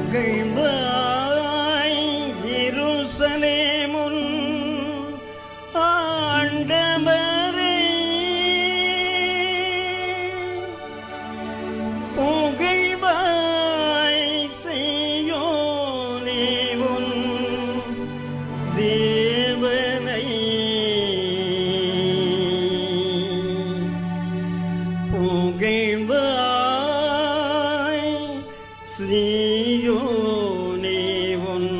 புகழ்வாய் எருசலேமுன் ஆண்டவரே, புகழ்வாய் சீயோனே உன் தேவனை, புகழ்வாய் சீயோனே உன்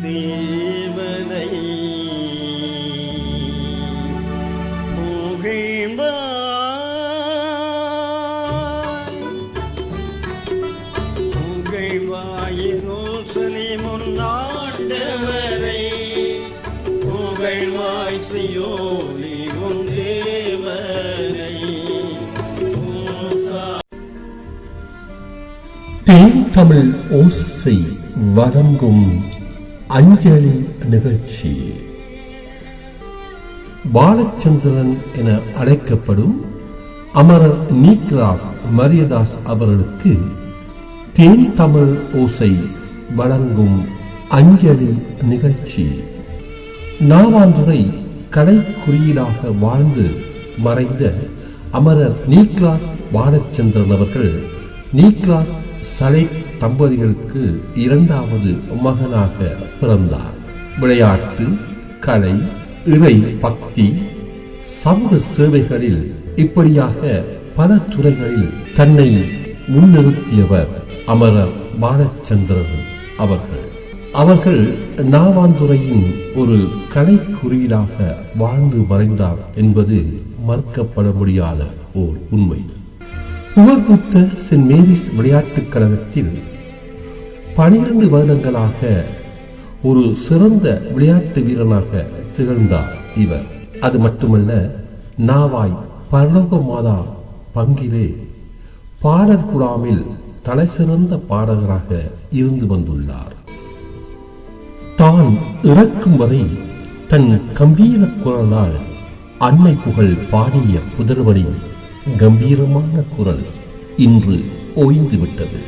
தேவனை, புகழ்வாய் எருசலேமுன் ஆண்டவரை, புகழ்வாய் சீயோனே உன் தேவனை. தேன் தமிழ் ஓசை வழங்கும் அஞ்சலி நிகழ்ச்சி. பாலச்சந்திரன் என அழைக்கப்படும் அமரர் நீக்ராஸ் மரியதாஸ் அவர்களுக்கு தேன் தமிழ் ஓசை வழங்கும் அஞ்சலி நிகழ்ச்சி. நாவாந்துறை கலை குறியீடாக வாழ்ந்து மறைந்த அமரர் நீக்ராஸ் பாலச்சந்திரன் அவர்கள் நீக்ராஸ் சலேக் தம்பதிகளுக்கு இரண்டாவது மகனாக பிறந்தார். விளையாட்டு, கலை, இறை பக்தி, சமூக சேவைகளில் இப்படியாக பல துறைகளில் தன்னை முன்னிறுத்தியவர் அமரர் பாலச்சந்திரன் அவர்கள். அவர்கள் நாவாந்துறையின் ஒரு கலை குறியீடாக வாழ்ந்து மறைந்தார் என்பது மறுக்கப்பட முடியாத ஓர் உண்மை. புகழ்பூத்த சென்ட் மேரிஸ் விளையாட்டுக் கழகத்தில் 12 வருடங்களாக ஒரு சிறந்த விளையாட்டு வீரனாக திகழ்ந்தார் இவர். அது மட்டுமல்ல, நாவாய் பரலோக மாதா பங்கிலே பாடல் குழாமில் தலை சிறந்த பாடகராக இருந்து வந்துள்ளார். தான் இறக்கும் வரை தன் கம்பீர குரலால் அன்னை புகழ் பாடிய புதல்வனின் கம்பீரமான குரல் இன்று ஓய்ந்துவிட்டது.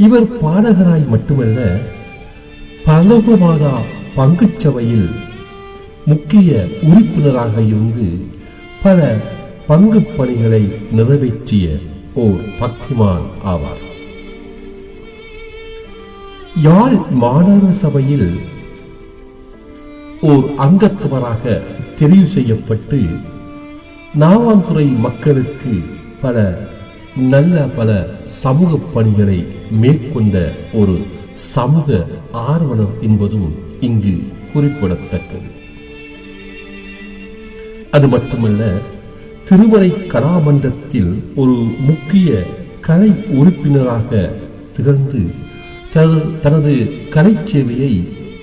இவர் பாடகராய் மட்டுமல்ல, பரலோக மாதா பங்குச்சபையில் முக்கிய உறுப்பினராக இருந்து பல பங்கு பணிகளை நிறைவேற்றிய ஓர் பக்திமான் ஆவார். யாழ் மாநகர சபையில் ஓர் அங்கத்தவராக தெரிவு செய்யப்பட்டு நாவாந்துறை மக்களுக்கு பல சமூக பணிகளை மேற்கொண்ட ஒரு சமூக ஆர்வலர் என்பதும் இங்கு குறிப்பிடத்தக்கது. அது மட்டுமல்ல, திருமறை கலாமன்றத்தில் ஒரு முக்கிய கலை உறுப்பினராக திகழ்ந்து தனது கலை சேவையை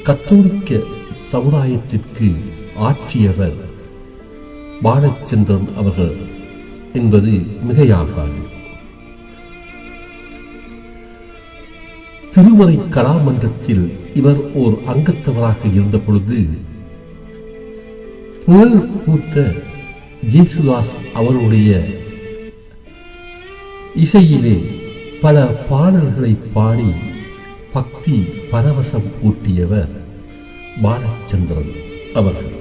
கத்தோலிக்க சமுதாயத்திற்கு ஆற்றியவர் பாலச்சந்திரன் அவர்கள் என்பது மிகையாகாது. திருமறை கலாமன்றத்தில் இவர் ஓர் அங்கத்தவராக இருந்த பொழுது புகழ் பூத்த ஜேசுதாஸ் அவருடைய இசையிலே பல பாடல்களை பாடி பக்தி பரவசம் ஊட்டியவர் பாலச்சந்திரன் அவர்கள்.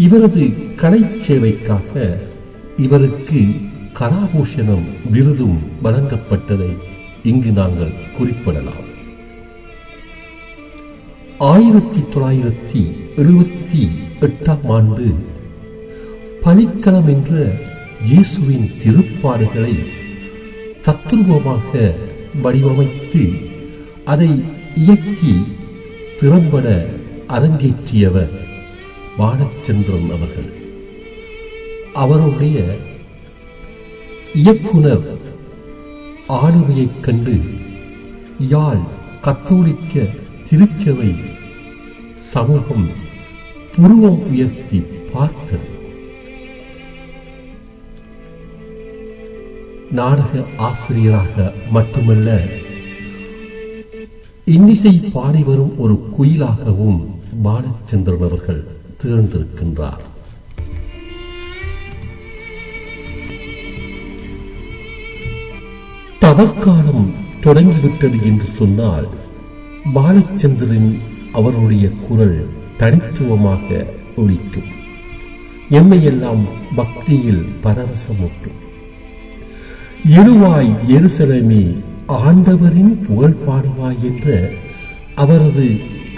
இவரது கலை சேவைக்காக இவருக்கு கலாபூஷணம் விருதும் வழங்கப்பட்டதை இங்கு நாங்கள் குறிப்பிடலாம். 1978ஆம் ஆண்டு பலிக்களம் என்ற இயேசுவின் திருப்பாடுகளை தத்துருவமாக வடிவமைத்து அதை இயக்கி திறம்பட அரங்கேற்றியவர் பாலச்சந்திரன் அவர்கள். அவருடைய இயக்குனர் ஆளுமையைக் கண்டு யாழ் கத்தோலிக்க திருச்சபை சமூகம் புருவம் உயர்த்தி பார்த்தது. நாடக ஆசிரியராக மட்டுமல்ல, இன்னிசை பாடி வரும் ஒரு குயிலாகவும் பாலச்சந்திரன் அவர்கள் திகழ்ந்திருக்கின்றார். தவக்காலம் தொடங்கிவிட்டது என்று சொன்னால் பாலச்சந்திரன் அவருடைய குரல் தனித்துவமாக ஒலிக்கும். எம்மையெல்லாம் பக்தியில் பரவசமூட்டும். எழுவாய் எருசலேமே, ஆண்டவரின் புகழ் பாடுவாய் என்ற அவரது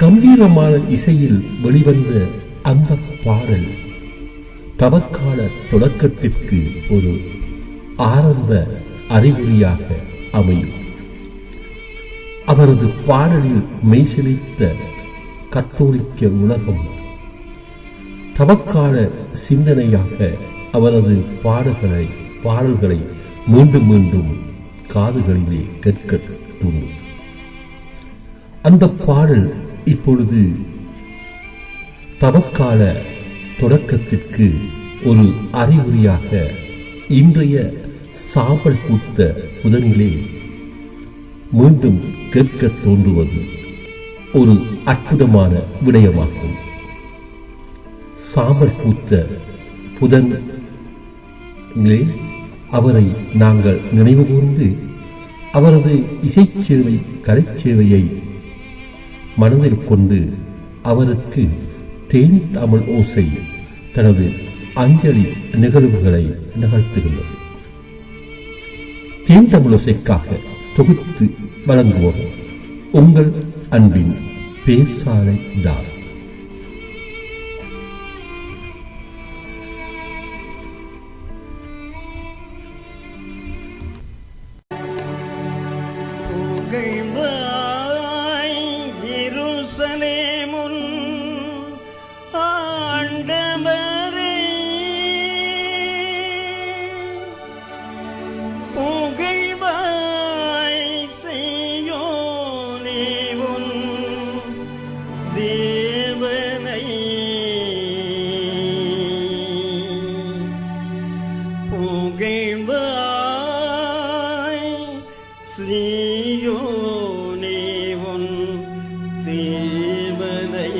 கம்பீரமான இசையில் வெளிவந்த அந்த பாடல் தவக்கால தொடக்கத்திற்கு ஒரு ஆரம்ப அறிகுறியாக அமையும். அவரது பாடலில் மெய்சிலித்த கத்தோலிக்க உலகம் தவக்கால சிந்தனையாக அவரது பாடல்களை மீண்டும் மீண்டும் காதுகளிலே கேட்க தூண்டும். அந்த பாடல் இப்பொழுது தவக்கால தொடக்கத்திற்கு ஒரு அறிகுறியாக இன்றைய சாம்பல் பூத்த புதனிலே மீண்டும் கேட்க தோன்றுவது ஒரு அற்புதமான விடயமாகும். சாம்பல் பூத்த புதனிலே அவரை நாங்கள் நினைவு கூர்ந்து அவரது இசைச்சேவை கலைச்சேவையை மனதில் கொண்டு அவருக்கு தேன் தமிழ் ஓசை தனது அஞ்சலி நிகழ்வுகளை நிகழ்த்துகின்றது. தேன் தமிழ் ஓசைக்காக தொகுத்து வழங்குவோம் உங்கள் அன்பின் பேசாலை தாஸ். எருசலேமுன் ஆண்டவரே, புகழ்வாய் சீயோனே உன் தேவனை, புகழ்வாய் சீயோனே உன் தேவனை,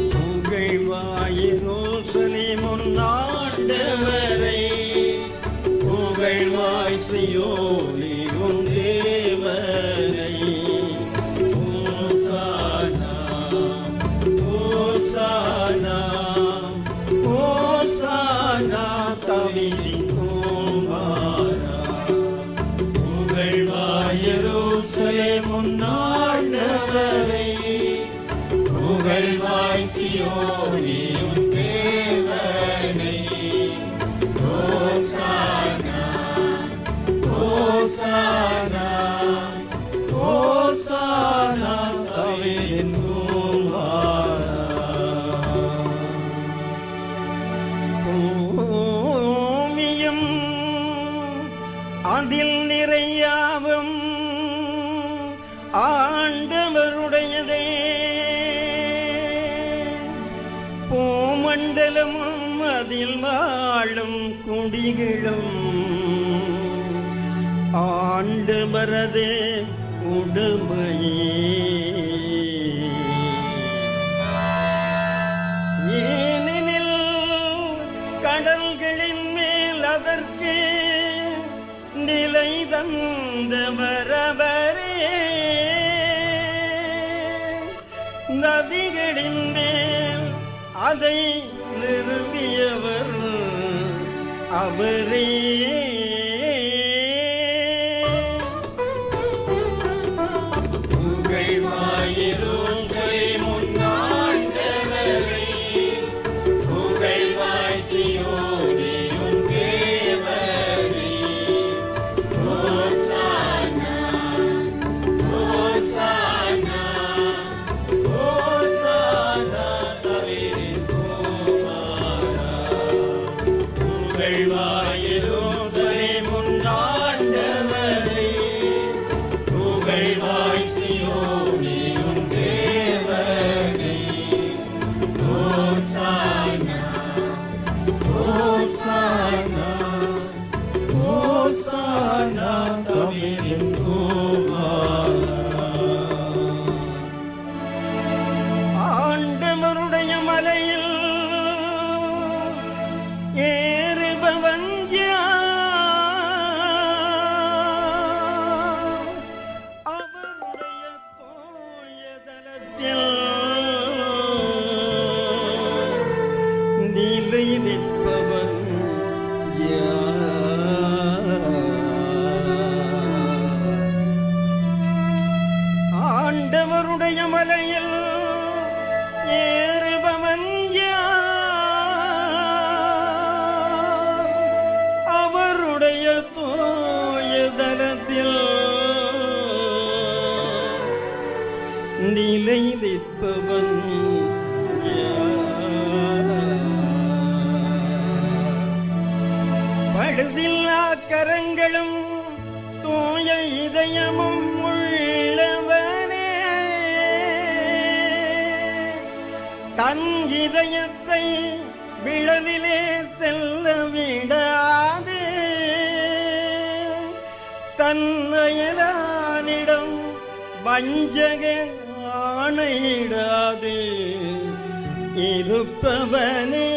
புகழ்வாய் எருசலேமுன் ஆண்டவரை, புகழ்வாய் சீயோனே உன் தேவனை. ஓசானா ஓசானா ஓசானா தவிரின் குமாரா, புகழ்வாய் எருசலேமுன் ஆண்டவரை, புகழ்வாய் சீயோனே உன் தேவனை. ஓசானா ஓசானா ஓசானா தவிரின் குமாரா. பூமியும் அதில் நிறையாவும் ஆண்டவருடையதே, பூமண்டலமும் அதில் வாழும் குடிகளும் ஆண்டவரது உடமையே. ஏனெனில் கடல்களின் மேல் அதற்கு நிலை தந்தவரவரே, நதிகளின் மேல் அதை நிறுவியவர் அவரே. புகழ்வாய் எருசலேமுன் ஆண்டவரை, புகழ்வாய் சீயோனே உன் தேவனை. ஓசானா ஓசானா ஓசானா தவிரின் குமாரா, புகழ்வாய் எருசலேமுன் நிலை நிற்பவன் ஆண்டவருடைய மலையில் ஏறுபவன் அவருடைய தூயதலத்தில் நிலை நிற்பவன் பழுதில்லா கரங்களும் தூய இதயமும் உள்ளவனே தன் இதயத்தை விழலிலே செல்ல விடாது தன் அயலானிடம் வஞ்சக ஆணையிடாது இருப்பவனே